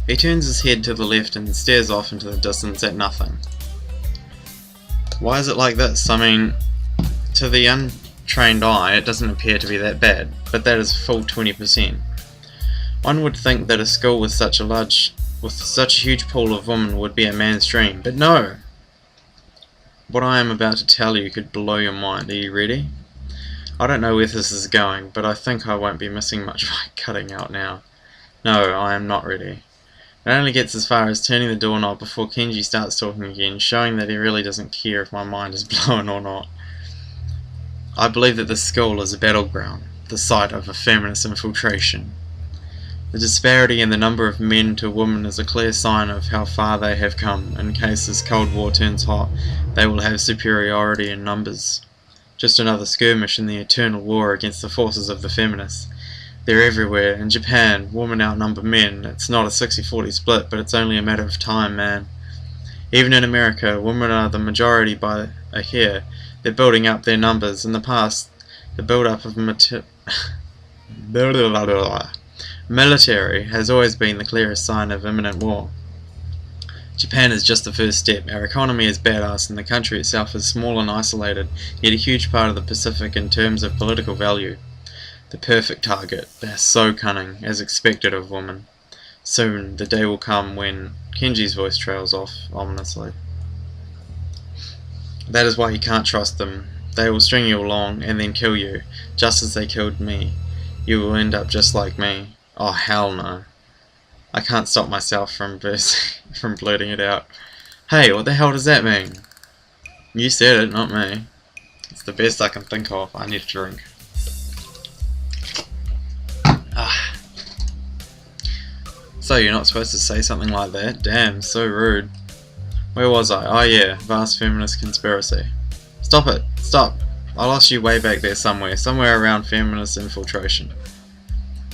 He turns his head to the left and stares off into the distance at nothing. Why is it like this? I mean, to the untrained eye it doesn't appear to be that bad, but that is full 20%. One would think that a school with such a huge pool of women would be a man's dream, but no! What I am about to tell you could blow your mind. Are you ready? I don't know where this is going, but I think I won't be missing much by cutting out now. No, I am not ready. It only gets as far as turning the doorknob before Kenji starts talking again, showing that he really doesn't care if my mind is blown or not. I believe that this school is a battleground, the site of a feminist infiltration. The disparity in the number of men to women is a clear sign of how far they have come. In case this Cold War turns hot, they will have superiority in numbers. Just another skirmish in the eternal war against the forces of the feminists. They're everywhere. In Japan, women outnumber men. It's not a 60-40 split, but it's only a matter of time, man. Even in America, women are the majority by a hair. They're building up their numbers. In the past, the build-up of military has always been the clearest sign of imminent war. Japan is just the first step. Our economy is badass and the country itself is small and isolated, yet a huge part of the Pacific in terms of political value. The perfect target. They're so cunning, as expected of women. Soon, the day will come when Kenji's voice trails off ominously. That is why you can't trust them. They will string you along and then kill you, just as they killed me. You will end up just like me. Oh hell no. I can't stop myself from blurting it out. Hey, what the hell does that mean? You said it, not me. It's the best I can think of. I need a drink. So you're not supposed to say something like that? Damn, so rude. Where was I? Oh yeah, vast feminist conspiracy. Stop it! Stop! I lost you way back there somewhere around feminist infiltration.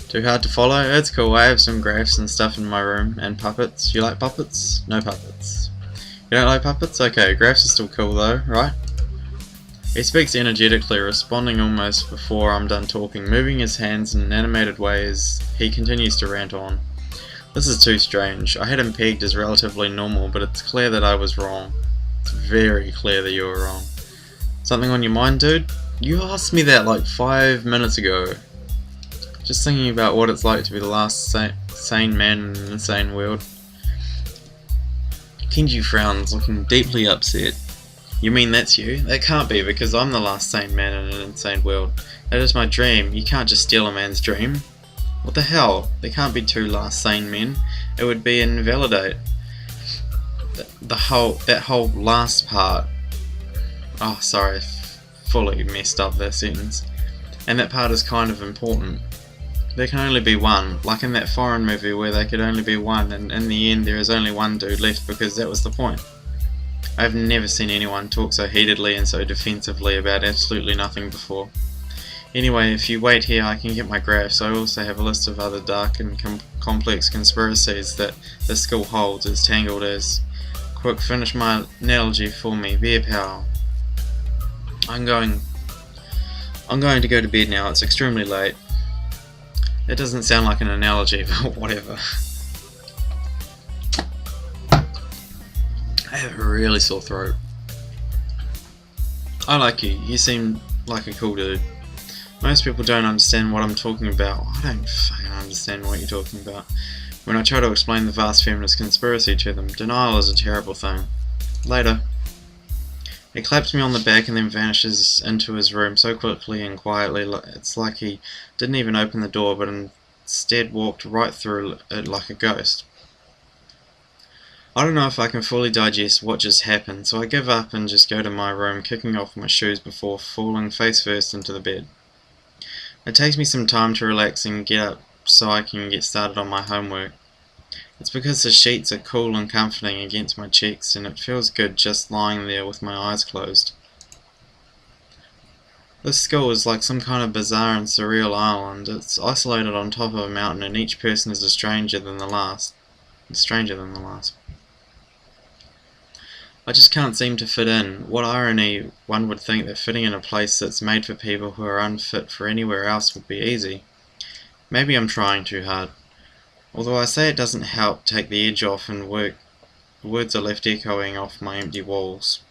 Too hard to follow? It's cool, I have some graphs and stuff in my room, and puppets. You like puppets? No puppets. You don't like puppets? Okay, graphs are still cool though, right? He speaks energetically, responding almost before I'm done talking, moving his hands in animated ways. He continues to rant on. This is too strange. I had him pegged as relatively normal, but it's clear that I was wrong. It's very clear that you were wrong. Something on your mind, dude? You asked me that like 5 minutes ago. Just thinking about what it's like to be the last sane man in an insane world. Kenji frowns, looking deeply upset. You mean that's you? That can't be, because I'm the last sane man in an insane world. That is my dream. You can't just steal a man's dream. What the hell? There can't be two last sane men. It would be invalidate. That whole last part. Oh, sorry, fully messed up that sentence. And that part is kind of important. There can only be one, like in that foreign movie where there could only be one, and in the end there is only one dude left because that was the point. I've never seen anyone talk so heatedly and so defensively about absolutely nothing before. Anyway, if you wait here I can get my graphs. I also have a list of other dark and complex conspiracies that this school holds as tangled as... Quick, finish my analogy for me, be a pal. I'm going to go to bed now, it's extremely late. That doesn't sound like an analogy, but whatever. I have a really sore throat. I like you. You seem like a cool dude. Most people don't understand what I'm talking about. I don't fucking understand what you're talking about. When I try to explain the vast feminist conspiracy to them, denial is a terrible thing. Later. He claps me on the back and then vanishes into his room so quickly and quietly it's like he didn't even open the door but instead walked right through it like a ghost. I don't know if I can fully digest what just happened, so I give up and just go to my room, kicking off my shoes before falling face first into the bed. It takes me some time to relax and get up so I can get started on my homework. It's because the sheets are cool and comforting against my cheeks and it feels good just lying there with my eyes closed. This school is like some kind of bizarre and surreal island. It's isolated on top of a mountain and each person is stranger than the last. I just can't seem to fit in. What irony, one would think that fitting in a place that's made for people who are unfit for anywhere else would be easy. Maybe I'm trying too hard. Although I say it doesn't help take the edge off and words are left echoing off my empty walls.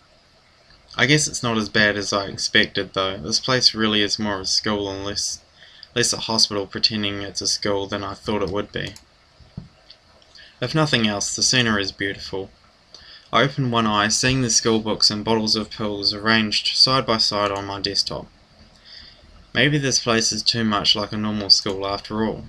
I guess it's not as bad as I expected though. This place really is more of a school and less a hospital pretending it's a school than I thought it would be. If nothing else, the scenery is beautiful. I opened one eye, seeing the school books and bottles of pills arranged side by side on my desktop. Maybe this place is too much like a normal school after all.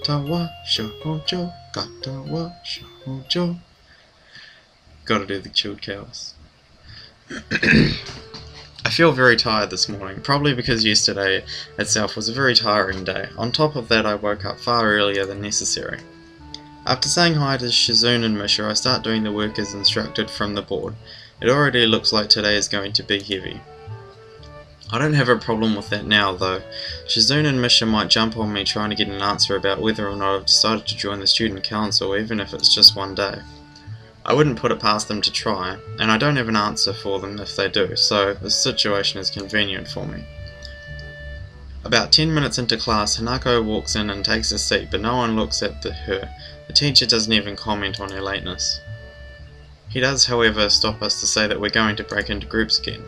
Katawa Shoujo, Katawa Shoujo. Gotta do the chilled cows. I feel very tired this morning, probably because yesterday itself was a very tiring day. On top of that, I woke up far earlier than necessary. After saying hi to Shizune and Misha, I start doing the work as instructed from the board. It already looks like today is going to be heavy. I don't have a problem with that now though. Shizune and Misha might jump on me trying to get an answer about whether or not I've decided to join the student council, even if it's just one day. I wouldn't put it past them to try, and I don't have an answer for them if they do, so the situation is convenient for me. About 10 minutes into class, Hanako walks in and takes a seat, but no one looks at her. The teacher doesn't even comment on her lateness. He does, however, stop us to say that we're going to break into groups again.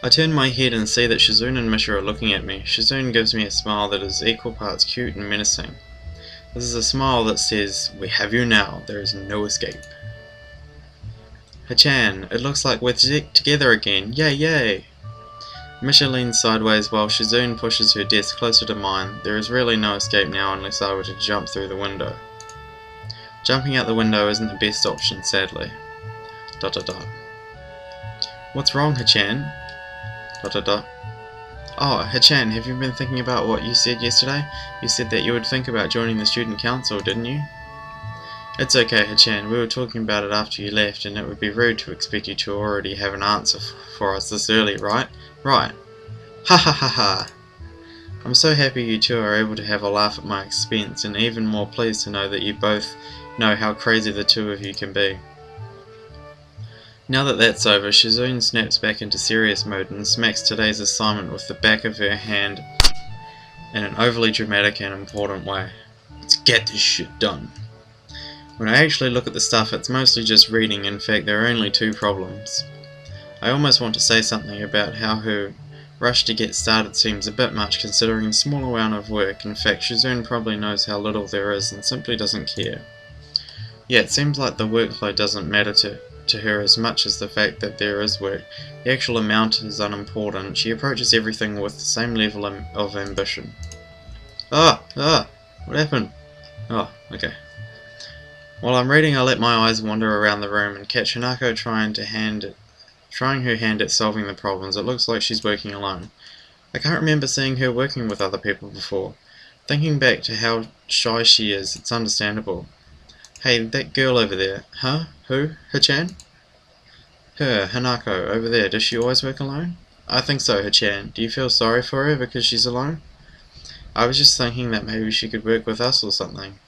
I turn my head and see that Shizune and Misha are looking at me. Shizune gives me a smile that is equal parts cute and menacing. This is a smile that says, "We have you now, there is no escape." Hachan, it looks like we're together again, yay yay! Misha leans sideways while Shizune pushes her desk closer to mine. There is really no escape now unless I were to jump through the window. Jumping out the window isn't the best option, sadly. ... What's wrong, Hachan? ... Oh, Hachan, have you been thinking about what you said yesterday? You said that you would think about joining the student council, didn't you? It's okay, Hachan, we were talking about it after you left, and it would be rude to expect you to already have an answer for us this early, right? Right. Ha ha ha ha! I'm so happy you two are able to have a laugh at my expense, and even more pleased to know that you both know how crazy the two of you can be. Now that that's over, Shizune snaps back into serious mode and smacks today's assignment with the back of her hand in an overly dramatic and important way. Let's get this shit done. When I actually look at the stuff, it's mostly just reading. In fact, there are only two problems. I almost want to say something about how her rush to get started seems a bit much considering the small amount of work. In fact, Shizune probably knows how little there is and simply doesn't care. Yeah, it seems like the workload doesn't matter to her as much as the fact that there is work. The actual amount is unimportant. She approaches everything with the same level of ambition. What happened? Oh, okay. While I'm reading, I let my eyes wander around the room and catch Hanako trying her hand at solving the problems. It looks like she's working alone. I can't remember seeing her working with other people before. Thinking back to how shy she is, it's understandable. Hey, that girl over there. Huh? Who? Hachan? Her, Hanako, over there. Does she always work alone? I think so, Hachan. Do you feel sorry for her because she's alone? I was just thinking that maybe she could work with us or something.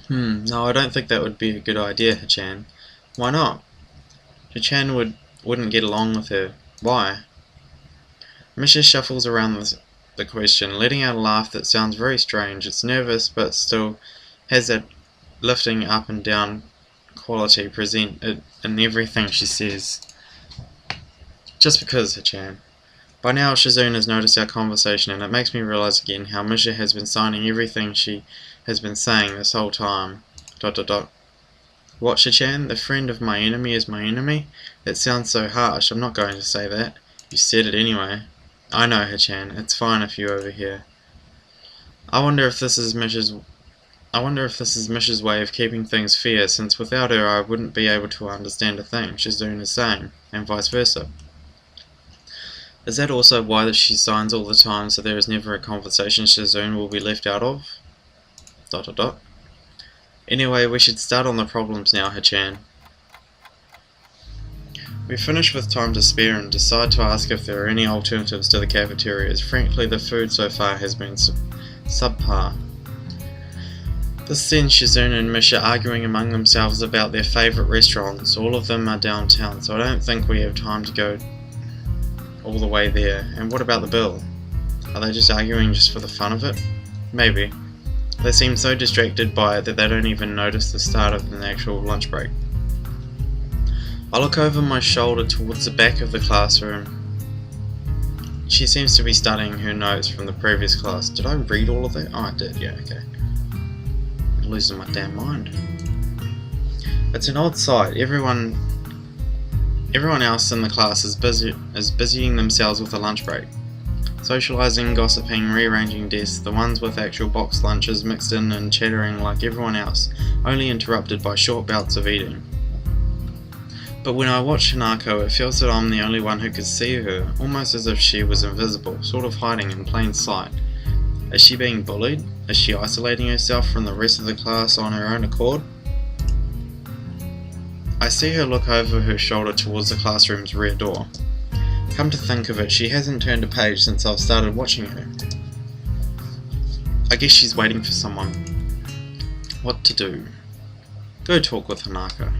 No, I don't think that would be a good idea, Hachan. Why not? Hachan wouldn't get along with her. Why? Misha shuffles around the question, letting out a laugh that sounds very strange. It's nervous, but still has that lifting up and down quality present in everything she says. Just because, Hachan. By now Shizune has noticed our conversation, and it makes me realize again how Misha has been signing everything she has been saying this whole time. ... What, Hachan? The friend of my enemy is my enemy? That sounds so harsh. I'm not going to say that. You said it anyway. I know, Hachan. It's fine if you overhear. I wonder if this is Misha's way of keeping things fair, since without her I wouldn't be able to understand a thing Shizune is saying, and vice versa. Is that also why she signs all the time, so there is never a conversation Shizune will be left out of? ... Anyway, we should start on the problems now, Hachan. We finish with time to spare and decide to ask if there are any alternatives to the cafeterias. Frankly, the food so far has been subpar. This sends Shizune and Misha arguing among themselves about their favourite restaurants. All of them are downtown, so I don't think we have time to go all the way there. And what about the bill? Are they just arguing just for the fun of it? Maybe. They seem so distracted by it that they don't even notice the start of the actual lunch break. I look over my shoulder towards the back of the classroom. She seems to be studying her notes from the previous class. Did I read all of that? Oh, I did, yeah, okay. I'm losing my damn mind. It's an odd sight. Everyone else in the class is busying themselves with a lunch break. Socialising, gossiping, rearranging desks, the ones with actual box lunches mixed in and chattering like everyone else, only interrupted by short bouts of eating. But when I watch Hanako, it feels that I'm the only one who could see her, almost as if she was invisible, sort of hiding in plain sight. Is she being bullied? Is she isolating herself from the rest of the class on her own accord? I see her look over her shoulder towards the classroom's rear door. Come to think of it, she hasn't turned a page since I've started watching her. I guess she's waiting for someone. What to do? Go talk with Hanako.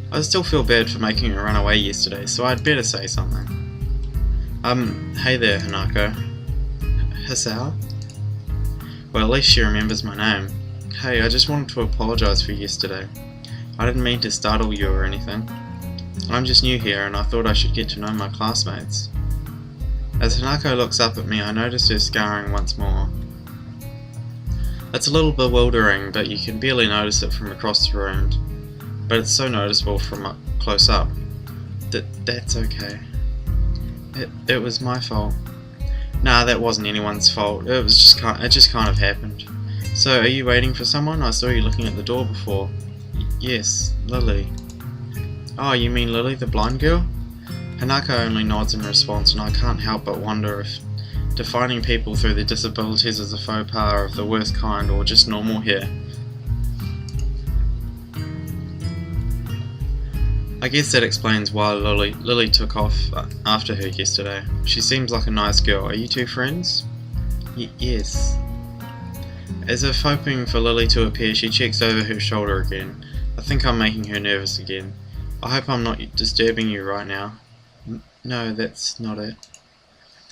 I still feel bad for making her run away yesterday, so I'd better say something. Hey there, Hanako. Hisao? Well, at least she remembers my name. Hey, I just wanted to apologise for yesterday. I didn't mean to startle you or anything. I'm just new here and I thought I should get to know my classmates. As Hanako looks up at me, I notice her scowling once more. It's a little bewildering, but you can barely notice it from across the room. But it's so noticeable from up close up. That's okay. It was my fault. Nah, that wasn't anyone's fault. It just kind of happened. So, are you waiting for someone? I saw you looking at the door before. Yes, Lily. Oh, you mean Lily, the blind girl? Hanako only nods in response, and I can't help but wonder if defining people through their disabilities is a faux pas of the worst kind or just normal here. I guess that explains why Lily took off after her yesterday. She seems like a nice girl. Are you two friends? Yes. As if hoping for Lily to appear, she checks over her shoulder again. I think I'm making her nervous again. I hope I'm not disturbing you right now. No, that's not it.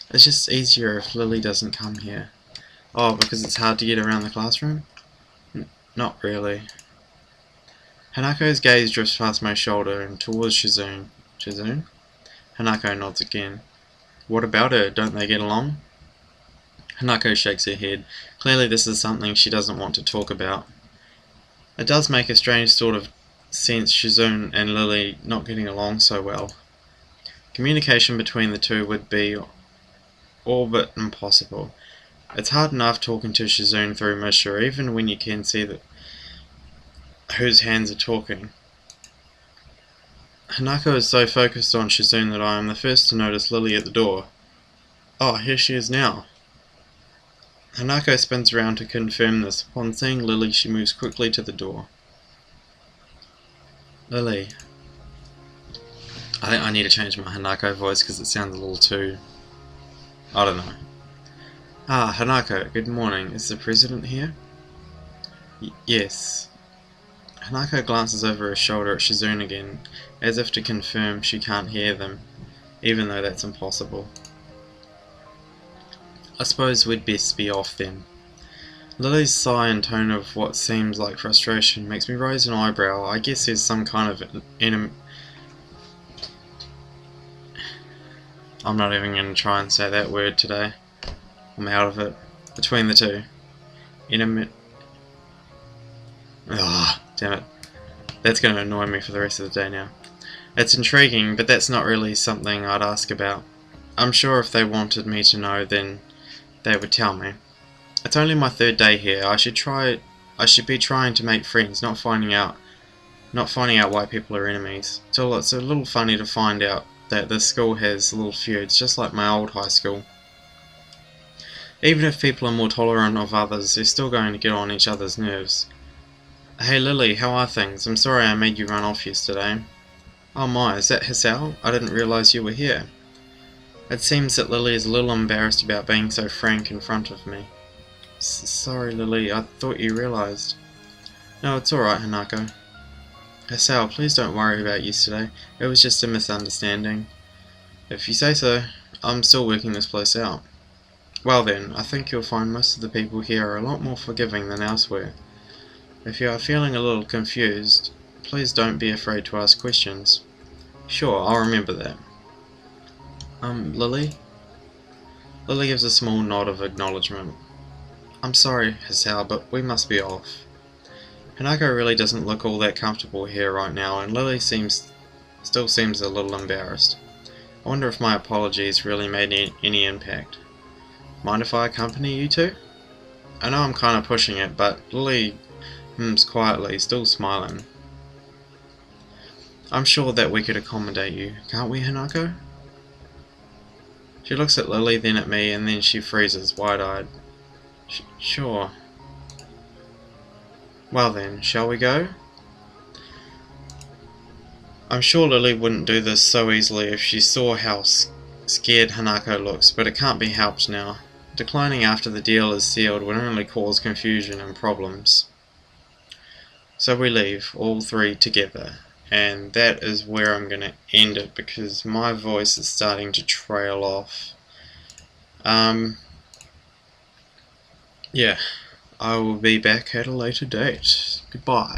It's just easier if Lily doesn't come here. Oh, because it's hard to get around the classroom? Not really. Hanako's gaze drifts past my shoulder and towards Shizune. Shizune? Hanako nods again. What about her? Don't they get along? Hanako shakes her head. Clearly this is something she doesn't want to talk about. It does make a strange sort of sense, Shizune and Lily not getting along so well. Communication between the two would be all but impossible. It's hard enough talking to Shizune through Mishra, even when you can see that whose hands are talking. Hanako is so focused on Shizune that I am the first to notice Lily at the door. Oh, here she is now. Hanako spins around to confirm this. Upon seeing Lily, she moves quickly to the door. Lily. I need to change my Hanako voice because it sounds a little too... I don't know. Ah, Hanako, good morning. Is the president here? Yes. Hanako glances over her shoulder at Shizune again, as if to confirm she can't hear them, even though that's impossible. I suppose we'd best be off then. Lily's sigh and tone of what seems like frustration makes me raise an eyebrow. I guess there's some kind of I'm not even going to try and say that word today. I'm out of it. Between the two. Ah, damn it. That's going to annoy me for the rest of the day now. It's intriguing, but that's not really something I'd ask about. I'm sure if they wanted me to know, then they would tell me. It's only my third day here. I should be trying to make friends, not finding out why people are enemies. So it's a little funny to find out that this school has little feuds, just like my old high school. Even if people are more tolerant of others, they're still going to get on each other's nerves. Hey Lily, how are things? I'm sorry I made you run off yesterday. Oh my, is that Hisao? I didn't realise you were here. It seems that Lily is a little embarrassed about being so frank in front of me. Sorry Lily, I thought you realised. No, it's alright Hanako. Hisao, please don't worry about yesterday. It was just a misunderstanding. If you say so. I'm still working this place out. Well then, I think you'll find most of the people here are a lot more forgiving than elsewhere. If you are feeling a little confused, please don't be afraid to ask questions. Sure, I'll remember that. Lily? Lily gives a small nod of acknowledgement. I'm sorry, Hisao, but we must be off. Hanako really doesn't look all that comfortable here right now, and Lily still seems a little embarrassed. I wonder if my apologies really made any impact. Mind if I accompany you two? I know I'm kind of pushing it, but Lily hums quietly, still smiling. I'm sure that we could accommodate you, can't we, Hanako? She looks at Lily, then at me, and then she freezes, wide-eyed. Sure. Well then, shall we go? I'm sure Lily wouldn't do this so easily if she saw how scared Hanako looks, but it can't be helped now. Declining after the deal is sealed would only cause confusion and problems. So we leave, all three together, and that is where I'm going to end it because my voice is starting to trail off. Yeah, I will be back at a later date. Goodbye.